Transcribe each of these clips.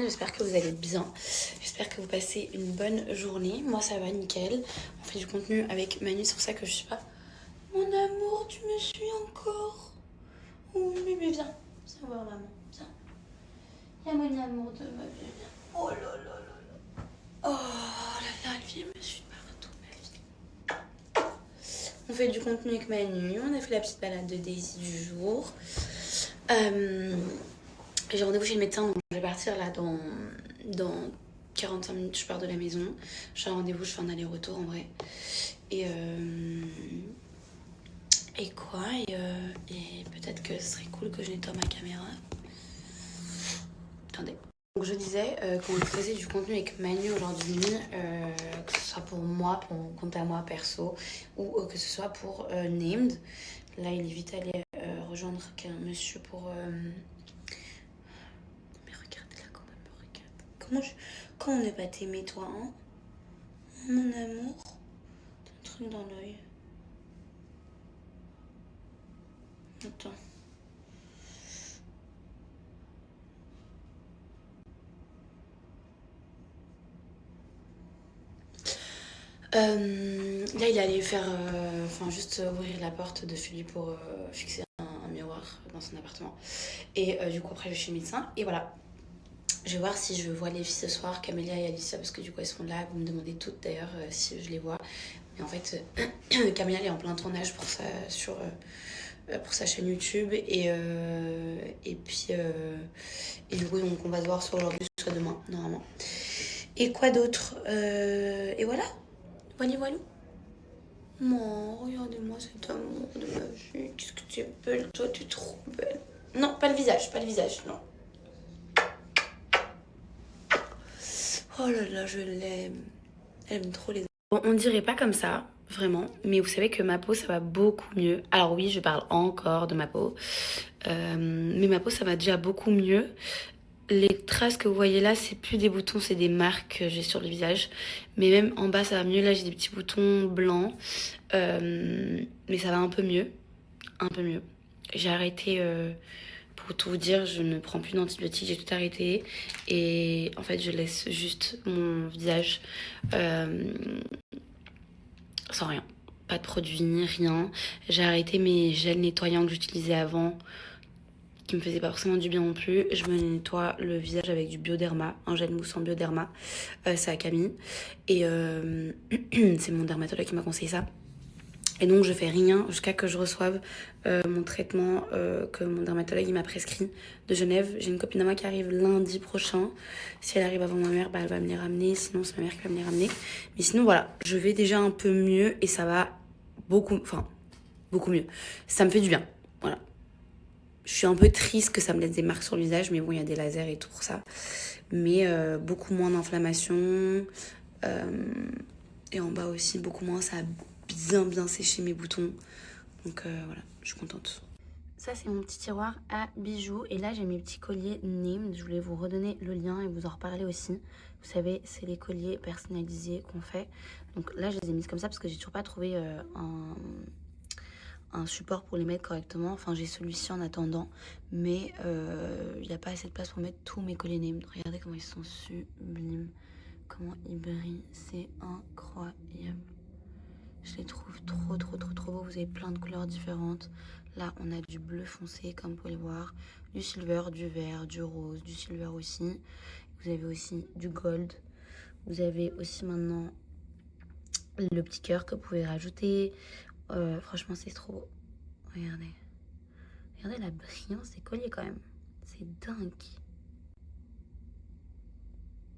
J'espère que vous allez bien, j'espère que vous passez une bonne journée. Moi ça va nickel, on fait du contenu avec Manu, c'est pour ça que je suis pas... Mon amour, tu me suis encore? Oh bébé, viens voir maman, viens. Viens mon amour de ma bébé, viens. Oh là là là là. Oh là là, elle me suit partout, ma vie. On fait du contenu avec Manu, on a fait la petite balade de Daisy du jour. J'ai rendez-vous chez le médecin, donc je vais partir là dans 45 minutes, je pars de la maison. J'ai un rendez-vous, je fais un aller-retour en vrai. Et quoi et peut-être que ce serait cool que je nettoie ma caméra. Attendez. Donc je disais qu'on faisait du contenu avec Manu aujourd'hui, que ce soit pour moi, pour mon compte à moi perso, ou que ce soit pour Named. Là, il est vite allé rejoindre un monsieur pour... Mais regardez là comment elle me regarde. Comment on n'est pas t'aimer toi, hein? Mon amour. T'as un truc dans l'œil. Attends. Là, il allait faire... juste ouvrir la porte de Philippe pour fixer un miroir dans son appartement. Et du coup, après, je vais chez le médecin. Et voilà. Je vais voir si je vois les filles ce soir, Camélia et Alicia, parce que du coup, elles sont là. Vous me demandez toutes, d'ailleurs, si je les vois. Mais en fait, Camélia, elle est en plein tournage pour sa chaîne YouTube. Et puis... et du coup, donc, on va se voir soit aujourd'hui, soit demain, normalement. Et quoi d'autre et voilà. Voilà. Oh, regardez-moi cet amour de ma vie. Qu'est-ce que tu es belle, toi, tu es trop belle. Non, pas le visage, non. Oh là là, je l'aime. Elle aime trop les... Bon, on dirait pas comme ça, vraiment. Mais vous savez que ma peau, ça va beaucoup mieux. Alors oui, je parle encore de ma peau. Mais ma peau, ça va déjà beaucoup mieux. Les traces que vous voyez là, c'est plus des boutons, c'est des marques que j'ai sur le visage. Mais même en bas, ça va mieux. Là, j'ai des petits boutons blancs. Mais ça va un peu mieux. J'ai arrêté, pour tout vous dire, je ne prends plus d'antibiotiques, j'ai tout arrêté. Et en fait, je laisse juste mon visage sans rien. Pas de produits, ni rien. J'ai arrêté mes gels nettoyants que j'utilisais avant, qui me faisait pas forcément du bien non plus. Je me nettoie le visage avec du Bioderma, un gel mousse en Bioderma. C'est à Camille. Et c'est mon dermatologue qui m'a conseillé ça. Et donc je fais rien jusqu'à que je reçoive mon traitement que mon dermatologue il m'a prescrit de Genève. J'ai une copine à moi qui arrive lundi prochain. Si elle arrive avant ma mère, elle va me les ramener. Sinon c'est ma mère qui va me les ramener. Mais sinon voilà, je vais déjà un peu mieux et ça va beaucoup mieux. Ça me fait du bien, voilà. Je suis un peu triste que ça me laisse des marques sur le visage, mais bon, il y a des lasers et tout pour ça. Mais beaucoup moins d'inflammation. Et en bas aussi, beaucoup moins. Ça a bien séché mes boutons. Donc voilà, je suis contente. Ça, c'est mon petit tiroir à bijoux. Et là, j'ai mes petits colliers Named. Je voulais vous redonner le lien et vous en reparler aussi. Vous savez, c'est les colliers personnalisés qu'on fait. Donc là, je les ai mises comme ça parce que j'ai toujours pas trouvé un support pour les mettre correctement. Enfin, j'ai celui-ci en attendant. Mais il n'y a pas assez de place pour mettre tous mes colliers Named. Regardez comment ils sont sublimes. Comment ils brillent. C'est incroyable. Je les trouve trop beaux. Vous avez plein de couleurs différentes. Là, on a du bleu foncé, comme vous pouvez le voir. Du silver, du vert, du rose, du silver aussi. Vous avez aussi du gold. Vous avez aussi maintenant le petit cœur que vous pouvez rajouter. Franchement, c'est trop beau. Regardez. Regardez la brillance des colliers quand même. C'est dingue.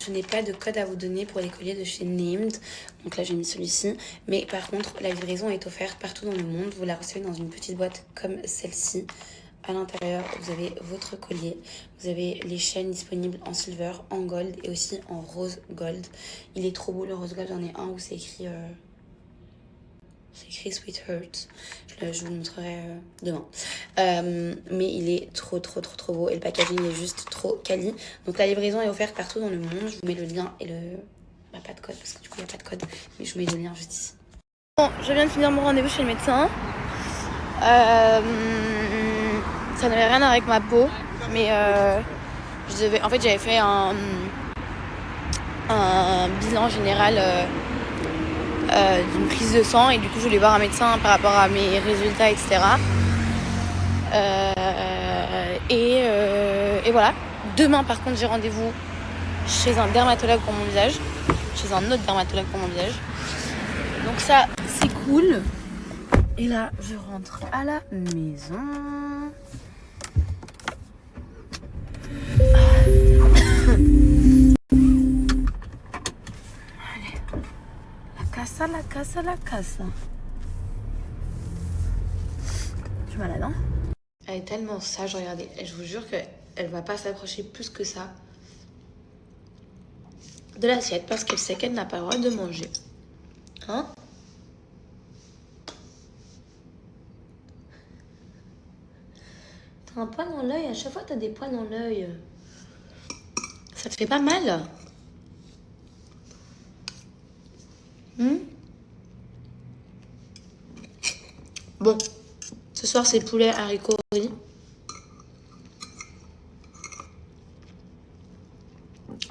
Je n'ai pas de code à vous donner pour les colliers de chez Named. Donc là, j'ai mis celui-ci. Mais par contre, la livraison est offerte partout dans le monde. Vous la recevez dans une petite boîte comme celle-ci. À l'intérieur, vous avez votre collier. Vous avez les chaînes disponibles en silver, en gold et aussi en rose gold. Il est trop beau le rose gold. J'en ai un où c'est écrit... C'est écrit Sweet Heart. Je vous le montrerai demain. Mais il est trop beau. Et le packaging est juste trop quali. Donc la livraison est offerte partout dans le monde. Je vous mets le lien et le... Bah, pas de code parce que du coup il n'y a pas de code. Mais je vous mets le lien juste ici. Bon, je viens de finir mon rendez-vous chez le médecin. Ça n'avait rien à voir avec ma peau. Mais En fait, j'avais fait un bilan général d'une prise de sang et du coup, je voulais voir un médecin par rapport à mes résultats, etc. Et voilà. Demain, par contre, j'ai rendez-vous chez un dermatologue pour mon visage. Chez un autre dermatologue pour mon visage. Donc ça, c'est cool. Et là, je rentre à la maison. Allez. La casa. Je suis malade, hein? Elle est tellement sage, regardez. Je vous jure qu'elle va pas s'approcher plus que ça de l'assiette parce qu'elle sait qu'elle n'a pas le droit de manger. Hein? T'as un poil dans l'œil, à chaque fois t'as des poils dans l'œil. Ça te fait pas mal? Bon, ce soir c'est poulet haricots riz.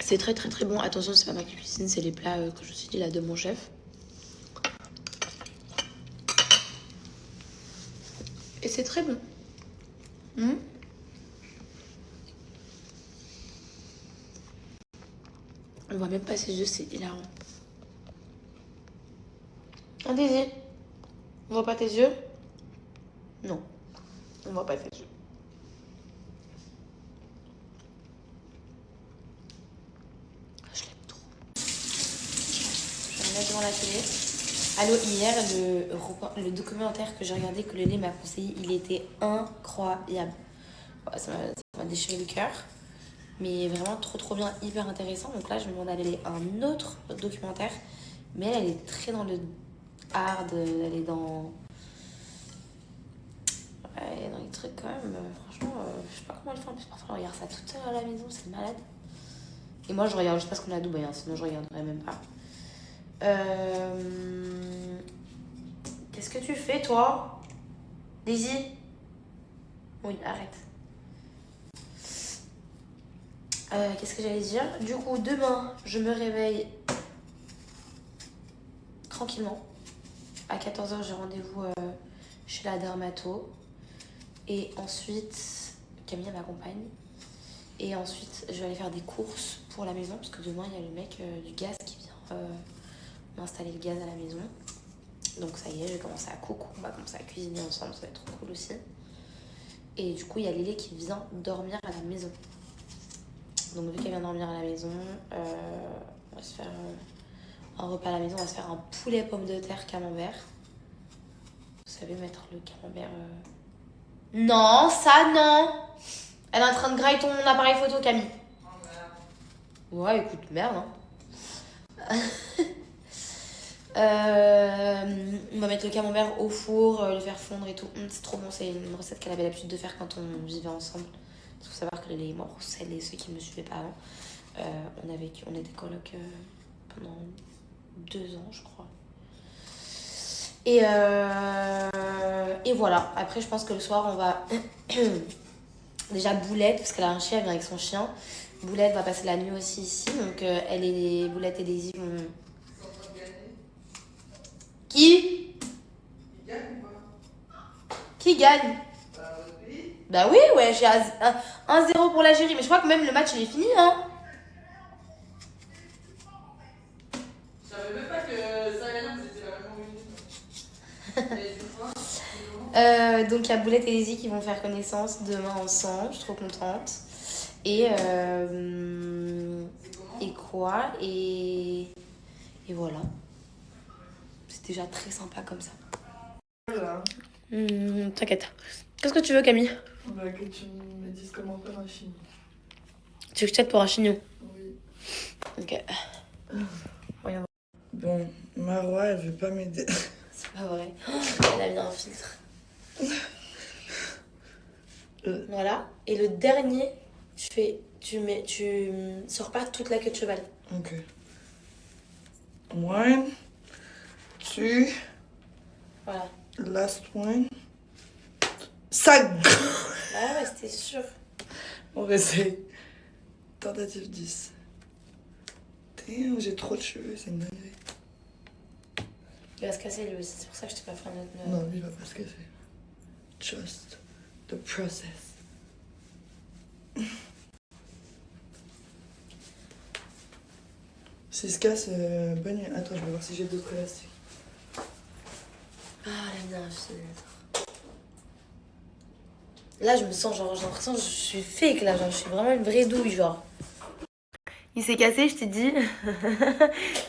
C'est très très très bon. Attention, c'est pas ma cuisine, c'est les plats que je me suis dit là de mon chef. Et c'est très bon. On voit même pas ses yeux, c'est hilarant. Un désir. On voit pas tes yeux? Non, on voit pas tes yeux. Je l'aime trop. Je vais me mettre devant la télé. Allô, hier, le documentaire que j'ai regardé, que le lait m'a conseillé, il était incroyable. Ouais, ça m'a déchiré le cœur. Mais vraiment trop bien, hyper intéressant. Donc là, je me demande d'aller un autre documentaire. Mais elle est très dans le hard, elle est dans... Ouais, dans les trucs quand même. Franchement, je sais pas comment elle fait. En plus, parfois, elle regarde ça toute seule à la maison, c'est malade. Et moi, je regarde juste parce qu'on est à Dubaï, hein, sinon je regarderais même pas. Qu'est-ce que tu fais, toi? Daisy? Oui, arrête. Qu'est-ce que j'allais dire? Du coup, demain, je me réveille tranquillement. À 14h, j'ai rendez-vous chez la dermato. Et ensuite, Camille m'accompagne. Et ensuite, je vais aller faire des courses pour la maison. Parce que demain, il y a le mec du gaz qui vient m'installer le gaz à la maison. Donc ça y est, je vais commencer à cook. On va commencer à cuisiner ensemble, ça va être trop cool aussi. Et du coup, il y a Lélé qui vient dormir à la maison. Donc vu qu'elle vient dormir à la maison, on va se faire un repas à la maison. On va se faire un poulet pomme de terre camembert. Vous savez mettre le camembert... Non, ça non. Elle est en train de grailler ton appareil photo, Camille. Ouais, écoute, merde, hein. On va mettre le camembert au four, le faire fondre et tout. C'est trop bon, c'est une recette qu'elle avait l'habitude de faire quand on vivait ensemble. Il faut savoir que les moi, pour celles et ceux qui ne me suivaient pas avant, on était coloc pendant 2 ans, je crois. Et voilà. Après, je pense que le soir, on va... Déjà, Boulette, parce qu'elle a un chien, elle vient avec son chien. Boulette va passer la nuit aussi ici. Donc, elle et Boulette et Daisy vont... Qui gagne ou pas? Qui gagne? Bah oui, ouais, j'ai 1-0 pour l'Algérie. Mais je crois que même le match, il est fini, hein. Je savais même pas que ça et vous étiez la même Donc, il y a Boulette et Daisy qui vont faire connaissance demain ensemble. Je suis trop contente. Et quoi? Et voilà. C'est déjà très sympa comme ça. Voilà. T'inquiète. Qu'est-ce que tu veux, Camille? Bah, que tu me dises comment faire un chignon. Tu veux que je t'aide pour un chignon? Oui. Ok. Voyons. Bon, Marwa, elle veut pas m'aider. C'est pas vrai. Elle a mis un filtre. Voilà. Et le dernier, tu sors pas toute la queue de cheval. Ok. 1, 2. Voilà. Last one. Ça. Ah ouais, c'était sûr. On va essayer. Tentative 10. Damn, j'ai trop de cheveux, c'est une dinguerie. Il va se casser lui aussi, c'est pour ça que je t'ai pas fait un autre. Non, lui il va pas se casser. Trust the process. S'il se casse, bonne nuit. Attends, je vais voir si j'ai d'autres élastiques. Ah, la bien fille. Là, je me sens genre, j'ai l'impression que je suis fake là, genre, je suis vraiment une vraie douille, genre. Il s'est cassé, je t'ai dit.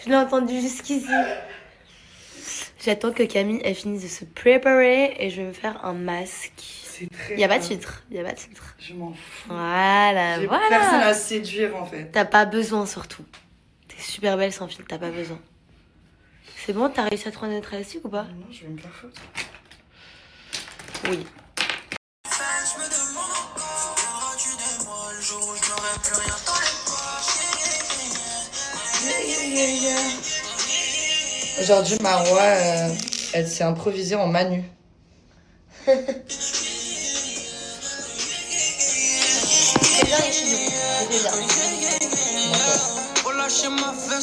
Je l'ai entendu jusqu'ici. J'attends que Camille elle finisse de se préparer et je vais me faire un masque. C'est très. Il y a pas de filtre, il y a pas de filtre. Je m'en fous. Voilà, J'ai voilà. personne à séduire en fait. T'as pas besoin surtout. T'es super belle sans filtre, t'as pas besoin. C'est bon, t'as réussi à trouver notre élastique ou pas? Non, je vais me faire foutre. Oui. Aujourd'hui, Marwa, elle s'est improvisée en Manu. C'est bien les cheveux. C'est bien.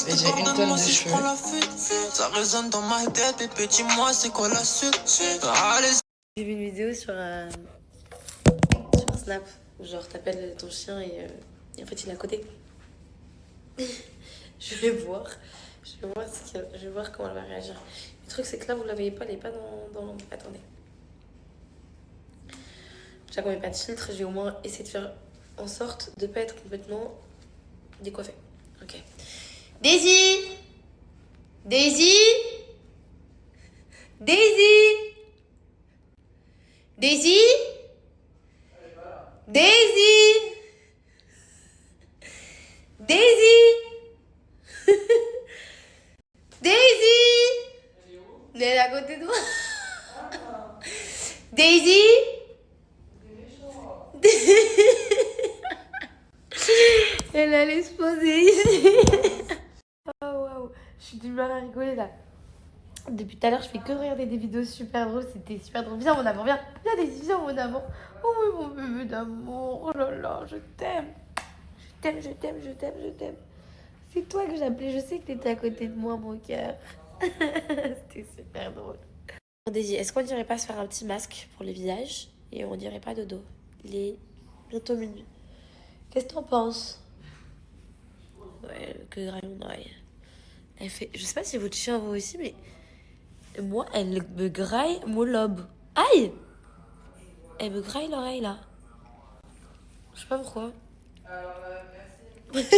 Et j'ai une tonne de cheveux. Ça résonne dans ma tête, et petit moi, c'est quoi la suite? J'ai vu une vidéo sur Snap où genre t'appelles ton chien et en fait il est à côté. Je vais voir comment elle va réagir. Le truc c'est que là vous la voyez pas, elle est pas dans l'ombre. Attendez. Déjà qu'on met pas de filtre, je vais au moins essayer de faire en sorte de pas être complètement décoiffée. Ok. Daisy! Daisy! Daisy! Daisy? Daisy? Daisy? Daisy? Elle est à côté de moi. Daisy? Elle allait se poser ici. Oh waouh, je suis du mal à rigoler là. Depuis tout à l'heure, je fais que regarder des vidéos super drôles. C'était super drôle. Viens, mon amour, viens. Viens, Daisy, viens, mon amour. Oh oui, mon bébé d'amour. Oh là là, je t'aime. Je t'aime, je t'aime, je t'aime, je t'aime. C'est toi que j'appelais. Je sais que t'étais à côté de moi, mon cœur. C'était super drôle. Daisy, est-ce qu'on dirait pas se faire un petit masque pour le visage et on dirait pas dodo? Il est bientôt minuit. Qu'est-ce que t'en penses? Ouais, que graille mon oreille. Elle fait... Je sais pas si votre chien vous aussi, mais... Moi, elle me graille mon lobe. Aïe! Elle me graille l'oreille, là. Je sais pas pourquoi. Merci.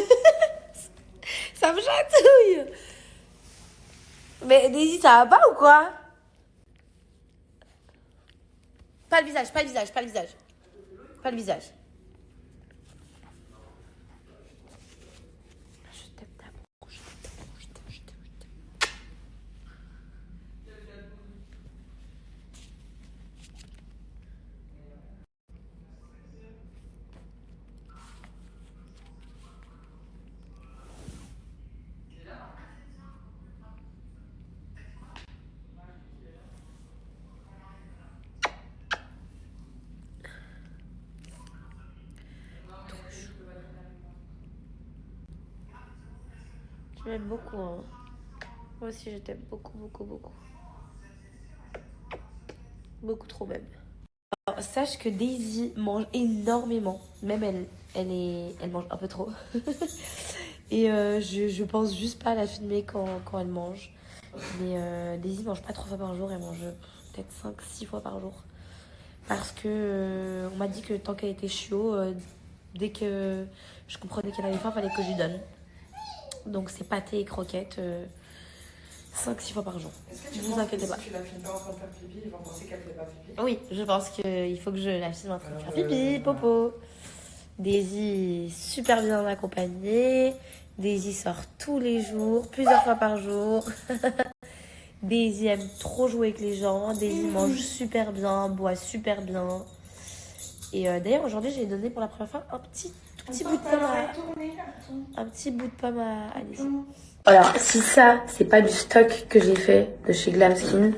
Ça me chatouille! Mais Daisy, ça va pas ou quoi? Pas le visage, pas le visage, pas le visage. Pas le visage. Je t'aime d'amour, je t'aime, je t'aime, je t'aime, je t'aime. Tu m'aimes beaucoup, hein. Moi aussi, je t'aime beaucoup, beaucoup, beaucoup. Beaucoup trop même. Alors, sache que Daisy mange énormément. Même elle mange un peu trop. Et je pense juste pas à la filmer quand elle mange. Mais Daisy mange pas 3 fois par jour, elle mange peut-être 5-6 fois par jour. Parce que on m'a dit que tant qu'elle était chiot, dès que je comprenais qu'elle avait faim, fallait que je lui donne. Donc c'est pâté et croquettes 5-6 fois par jour. Est-ce que tu vous penses inquiétez que pas. si tu la filmes pas en train de faire pipi, ils vont penser qu'elle fait pas pipi? Oui, je pense qu'il faut que je la filme en train de faire pipi, popo. Daisy est super bien accompagnée. Daisy sort tous les jours, plusieurs fois par jour. Daisy aime trop jouer avec les gens. Daisy mange super bien, boit super bien. Et d'ailleurs, aujourd'hui, j'ai donné pour la première fois un petit bout de pomme à Daisy. Alors, si ça, c'est pas du stock que j'ai fait de chez Glam Skin,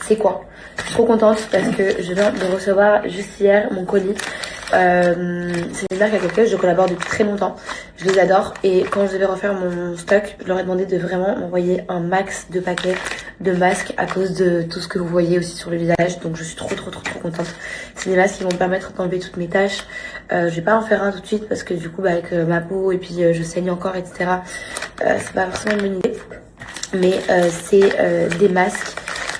c'est quoi? Je suis trop contente parce que je viens de recevoir juste hier mon colis. C'est une marque avec laquelle je collabore depuis très longtemps. Je les adore. Et quand je devais refaire mon stock, je leur ai demandé de vraiment m'envoyer un max de paquets de masques à cause de tout ce que vous voyez aussi sur le visage. Donc je suis trop contente. C'est des masques qui vont me permettre d'enlever toutes mes taches. Je vais pas en faire un tout de suite parce que du coup avec ma peau et puis je saigne encore, etc. C'est pas forcément une bonne idée. Mais c'est des masques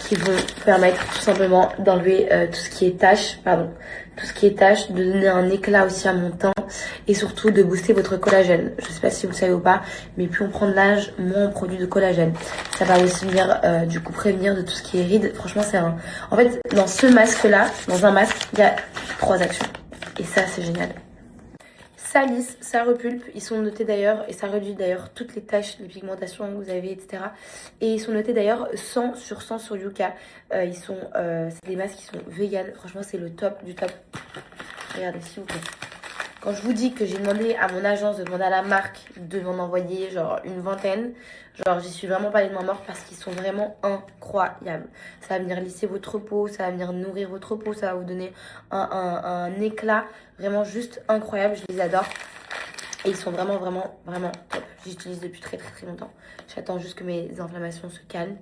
qui vont permettre tout simplement d'enlever tout ce qui est taches, de donner un éclat aussi à mon teint et surtout de booster votre collagène. Je sais pas si vous le savez ou pas, mais plus on prend de l'âge, moins on produit de collagène. Ça va aussi venir du coup prévenir de tout ce qui est rides. Franchement, c'est un... En fait, dans ce masque-là, dans un masque, il y a 3 actions. Et ça, c'est génial. Ça lisse, ça repulpe, ils sont notés d'ailleurs, et ça réduit d'ailleurs toutes les taches de pigmentation que vous avez, etc. Et ils sont notés d'ailleurs 100 sur 100 sur Yuka. C'est des masques qui sont vegan, franchement c'est le top du top. Regardez s'il vous plaît. Quand je vous dis que j'ai demandé à mon agence de demander à la marque de m'en envoyer genre une vingtaine, genre j'y suis vraiment pas les mains mortes parce qu'ils sont vraiment incroyables. Ça va venir lisser votre peau, ça va venir nourrir votre peau, ça va vous donner un éclat vraiment juste incroyable, je les adore. Et ils sont vraiment top. J'utilise depuis très longtemps. J'attends juste que mes inflammations se calment.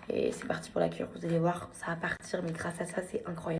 Et c'est parti pour la cure, vous allez voir, ça va partir, mais grâce à ça c'est incroyable.